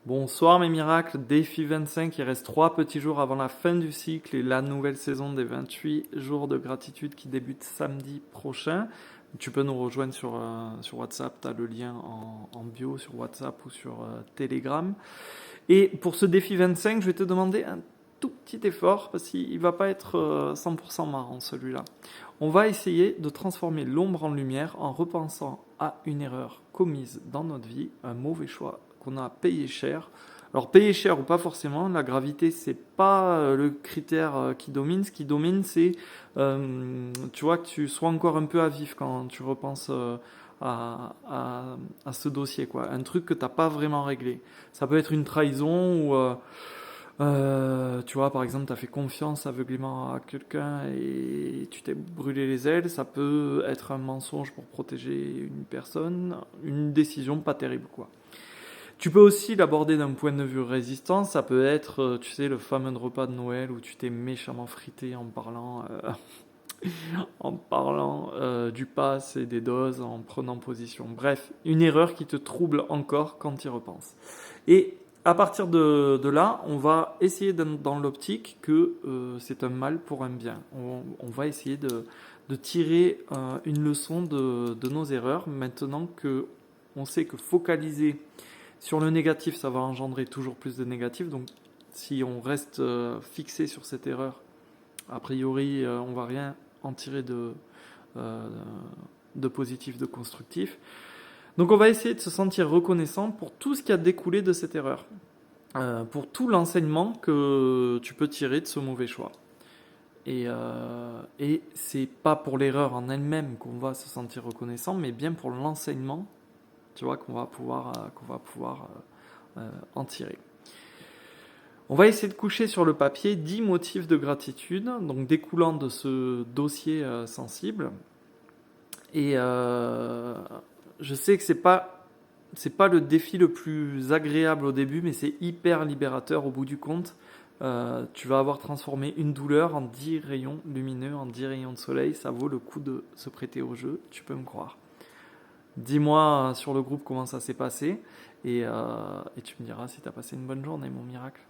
Bonsoir mes miracles, défi 25, il reste 3 petits jours avant la fin du cycle et la nouvelle saison des 28 jours de gratitude qui débute samedi prochain. Tu peux nous rejoindre sur WhatsApp, tu as le lien en bio sur WhatsApp ou sur Telegram. Et pour ce défi 25, je vais te demander un tout petit effort parce qu'il ne va pas être 100% marrant celui-là. On va essayer de transformer l'ombre en lumière en repensant à une erreur commise dans notre vie, un mauvais choix qu'on a payé cher. Alors payer cher ou pas forcément, la gravité c'est pas le critère qui domine. Ce qui domine c'est, tu vois, que tu sois encore un peu à vif quand tu repenses à ce dossier, quoi. Un truc que t'as pas vraiment réglé. Ça peut être une trahison ou tu vois, par exemple, tu as fait confiance aveuglément à quelqu'un et tu t'es brûlé les ailes. Ça peut être un mensonge pour protéger une personne, une décision pas terrible, quoi. Tu peux aussi l'aborder d'un point de vue résistance. Ça peut être, tu sais, le fameux repas de Noël où tu t'es méchamment frité en parlant du pass et des doses, en prenant position. Bref, une erreur qui te trouble encore quand tu y repenses. Et à partir de là, on va essayer dans l'optique que c'est un mal pour un bien. On va essayer de tirer une leçon de nos erreurs maintenant que on sait que focaliser sur le négatif, ça va engendrer toujours plus de négatif. Donc si on reste fixé sur cette erreur, a priori, on va rien en tirer euh, de positif, de constructif. Donc on va essayer de se sentir reconnaissant pour tout ce qui a découlé de cette erreur, pour tout l'enseignement que tu peux tirer de ce mauvais choix. Et c'est pas pour l'erreur en elle-même qu'on va se sentir reconnaissant, mais bien pour l'enseignement, tu vois, qu'on va pouvoir en tirer. On va essayer de coucher sur le papier 10 motifs de gratitude, donc découlant de ce dossier sensible. Et je sais que c'est pas le défi le plus agréable au début, mais c'est hyper libérateur au bout du compte. Tu vas avoir transformé une douleur en 10 rayons lumineux, en 10 rayons de soleil. Ça vaut le coup de se prêter au jeu, tu peux me croire. Dis-moi sur le groupe comment ça s'est passé et tu me diras si tu as passé une bonne journée, mon miracle.